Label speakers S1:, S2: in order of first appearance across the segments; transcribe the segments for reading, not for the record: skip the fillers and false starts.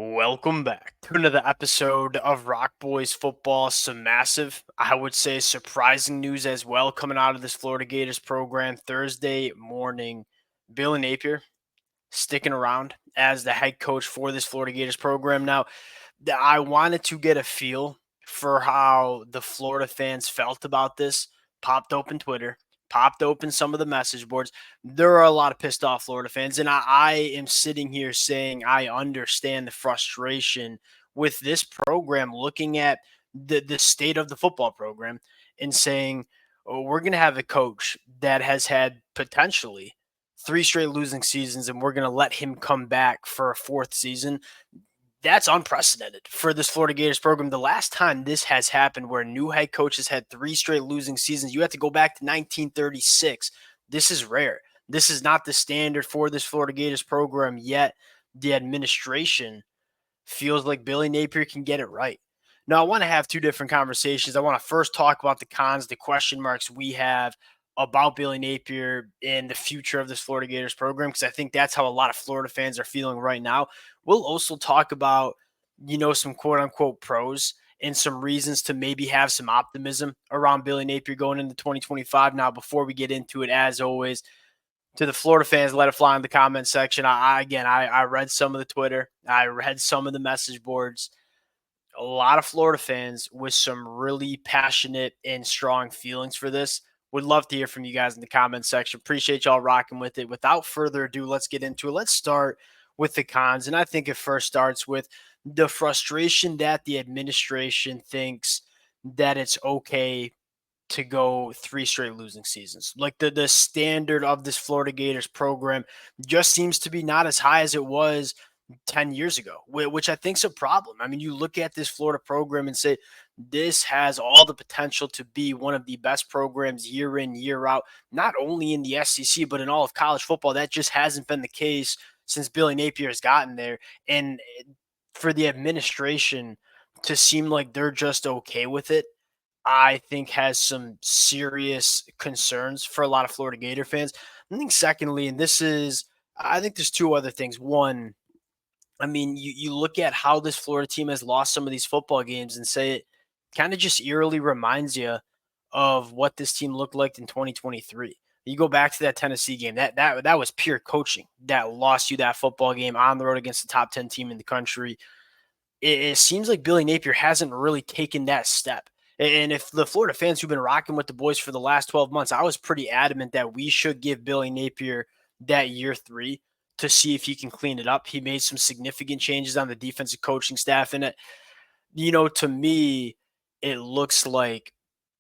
S1: Welcome back to another episode of Rock Boys Football. Some massive, I would say, surprising news as well coming out of this Florida Gators program Thursday morning. Billy Napier sticking around as the head coach for this Florida Gators program. Now, I wanted to get a feel for how the Florida fans felt about this. Popped open Twitter, popped open some of the message boards. There are a lot of pissed off Florida fans, and I am sitting here saying I understand the frustration with this program, looking at the state of the football program and saying, oh, we're going to have a coach that has had potentially three straight losing seasons, and we're going to let him come back for a fourth season. That's unprecedented for this Florida Gators program. The last time this has happened where a new head coach has had three straight losing seasons, you have to go back to 1936. This is rare. This is not the standard for this Florida Gators program, yet the administration feels like Billy Napier can get it right. Now, I want to have two different conversations. I want to first talk about the cons, the question marks we have about Billy Napier and the future of this Florida Gators program, because I think that's how a lot of Florida fans are feeling right now. We'll also talk about, some quote unquote pros and some reasons to maybe have some optimism around Billy Napier going into 2025. Now, before we get into it, as always, to the Florida fans, let it fly in the comment section. I read some of the Twitter. I read some of the message boards. A lot of Florida fans with some really passionate and strong feelings for this. Would love to hear from you guys in the comment section. Appreciate y'all rocking with it. Without further ado, let's get into it. Let's start with the cons. And I think it first starts with the frustration that the administration thinks that it's okay to go three straight losing seasons. Like the standard of this Florida Gators program just seems to be not as high as it was 10 years ago, which I think is a problem. I mean, you look at this Florida program and say, this has all the potential to be one of the best programs year in, year out, not only in the SEC, but in all of college football. That just hasn't been the case since Billy Napier has gotten there. And for the administration to seem like they're just okay with it, I think has some serious concerns for a lot of Florida Gator fans. I think secondly, and I think there's two other things. One, I mean, you look at how this Florida team has lost some of these football games and say it kind of just eerily reminds you of what this team looked like in 2023. You go back to that Tennessee game. That was pure coaching that lost you that football game on the road against the top 10 team in the country. It seems like Billy Napier hasn't really taken that step. And if the Florida fans who've been rocking with the boys for the last 12 months, I was pretty adamant that we should give Billy Napier that year three to see if he can clean it up. He made some significant changes on the defensive coaching staff. And, to me, it looks like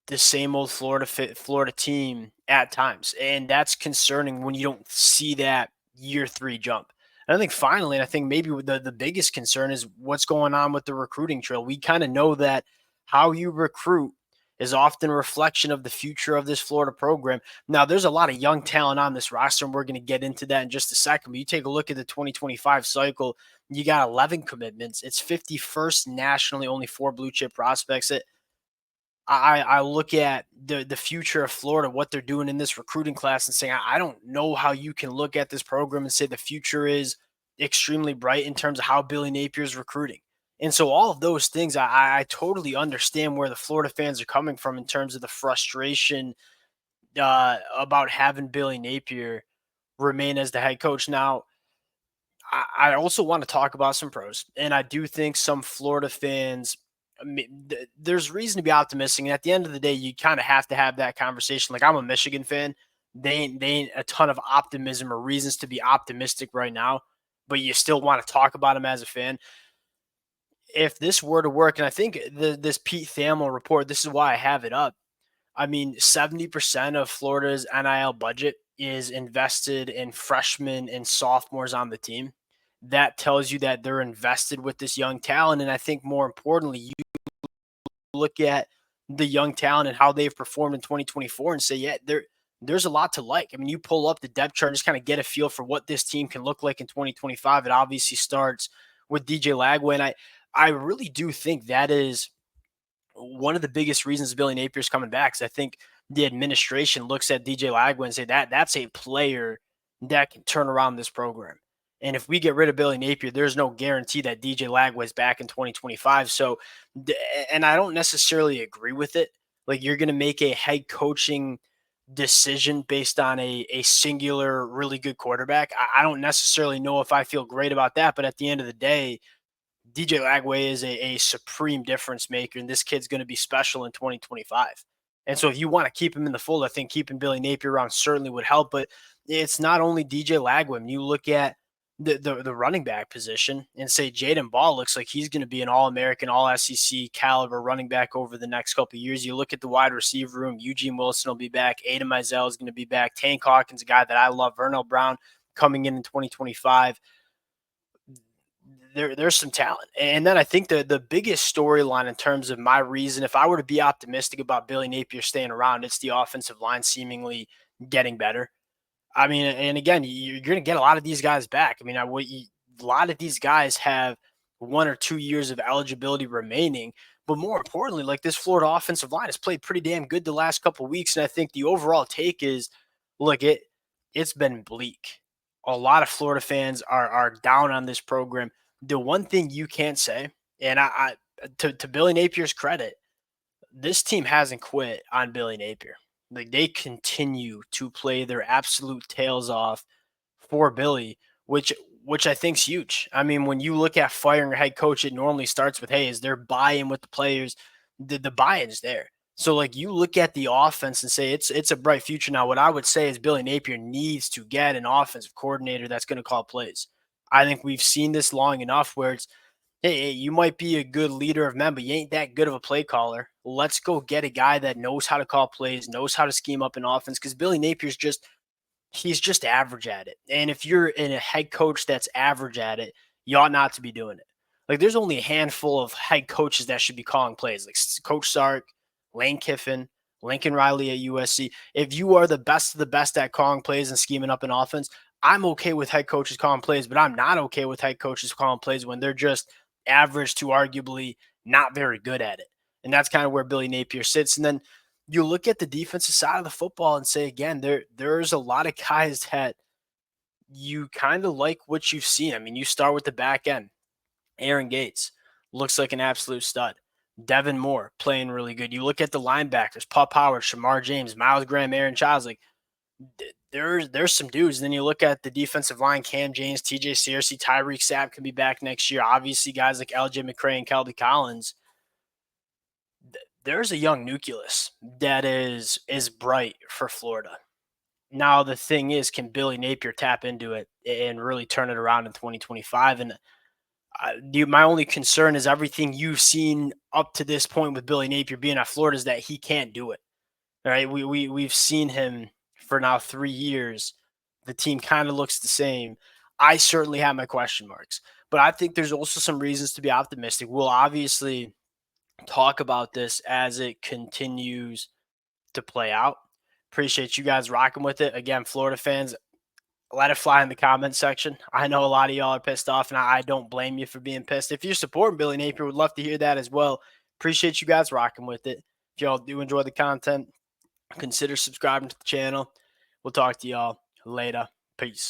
S1: the same old Florida team at times. And that's concerning when you don't see that year three jump. And I think finally, and I think maybe the biggest concern is what's going on with the recruiting trail. We kind of know that how you recruit is often a reflection of the future of this Florida program. Now, there's a lot of young talent on this roster, and we're going to get into that in just a second. But you take a look at the 2025 cycle, you got 11 commitments. It's 51st nationally, only 4 blue chip prospects. I look at the future of Florida, what they're doing in this recruiting class, and saying, I don't know how you can look at this program and say the future is extremely bright in terms of how Billy Napier is recruiting. And so all of those things, I totally understand where the Florida fans are coming from in terms of the frustration about having Billy Napier remain as the head coach. Now, I also want to talk about some pros, and I do think some Florida fans there's reason to be optimistic. And at the end of the day, you kind of have to have that conversation. Like, I'm a Michigan fan. They ain't a ton of optimism or reasons to be optimistic right now, but you still want to talk about them as a fan. If this were to work, and I think this Pete Thamel report, this is why I have it up. I mean, 70% of Florida's NIL budget is invested in freshmen and sophomores on the team. That tells you that they're invested with this young talent. And I think more importantly, you look at the young talent and how they've performed in 2024 and say, yeah, there's a lot to like. I mean, you pull up the depth chart and just kind of get a feel for what this team can look like in 2025. It obviously starts with DJ Lagway. And I really do think that is one of the biggest reasons Billy Napier's coming back. Because I think the administration looks at DJ Lagway and say that's a player that can turn around this program. And if we get rid of Billy Napier, there's no guarantee that DJ Lagway is back in 2025. So, and I don't necessarily agree with it. Like, you're going to make a head coaching decision based on a singular really good quarterback. I don't necessarily know if I feel great about that, but at the end of the day, DJ Lagway is a supreme difference maker, and this kid's going to be special in 2025. And so, if you want to keep him in the fold, I think keeping Billy Napier around certainly would help. But it's not only DJ Lagway. When you look at the running back position and say Jaden Ball looks like he's going to be an All-American, All-SEC caliber running back over the next couple of years. You look at the wide receiver room, Eugene Wilson will be back. Aiden Mizell is going to be back. Tank Hawkins, a guy that I love. Vernell Brown coming in 2025. There's some talent. And then I think the biggest storyline in terms of my reason, if I were to be optimistic about Billy Napier staying around, it's the offensive line seemingly getting better. I mean, and again, you're going to get a lot of these guys back. I mean, a lot of these guys have 1 or 2 years of eligibility remaining. But more importantly, like, this Florida offensive line has played pretty damn good the last couple of weeks. And I think the overall take is, look, it's been bleak. A lot of Florida fans are down on this program. The one thing you can't say, and to Billy Napier's credit, this team hasn't quit on Billy Napier. Like, they continue to play their absolute tails off for Billy, which I think's huge. I mean, when you look at firing a head coach, it normally starts with, hey, is there buy-in with the players? The buy-in's there. So, like, you look at the offense and say it's a bright future. Now, what I would say is Billy Napier needs to get an offensive coordinator that's going to call plays. I think we've seen this long enough where it's, hey, you might be a good leader of men, but you ain't that good of a play caller. Let's go get a guy that knows how to call plays, knows how to scheme up an offense, because Billy Napier's he's just average at it. And if you're in a head coach that's average at it, you ought not to be doing it. Like, there's only a handful of head coaches that should be calling plays, like Coach Sark, Lane Kiffin, Lincoln Riley at USC. If you are the best of the best at calling plays and scheming up an offense, I'm okay with head coaches calling plays, but I'm not okay with head coaches calling plays when they're just average to arguably not very good at it. And that's kind of where Billy Napier sits. And then you look at the defensive side of the football and say, again, there's a lot of guys that you kind of like what you've seen. I mean, you start with the back end. Aaron Gates looks like an absolute stud. Devin Moore playing really good. You look at the linebackers, Pup Howard, Shamar James, Miles Graham, Aaron Childs. Like, there's some dudes. And then you look at the defensive line, Cam James, TJ Searcy, Tyreek Sapp can be back next year. Obviously, guys like LJ McCray and Kelby Collins. There's a young nucleus that is bright for Florida. Now, the thing is, can Billy Napier tap into it and really turn it around in 2025? And my only concern is everything you've seen up to this point with Billy Napier being at Florida is that he can't do it. All right, we've seen him for now 3 years. The team kind of looks the same. I certainly have my question marks, but I think there's also some reasons to be optimistic. We'll obviously talk about this as it continues to play out. Appreciate you guys rocking with it. Again, Florida fans, let it fly in the comment section. I know a lot of y'all are pissed off, and I don't blame you for being pissed. If you're supporting Billy Napier, would love to hear that as well. Appreciate you guys rocking with it. If y'all do enjoy the content, consider subscribing to the channel. We'll talk to y'all later. Peace.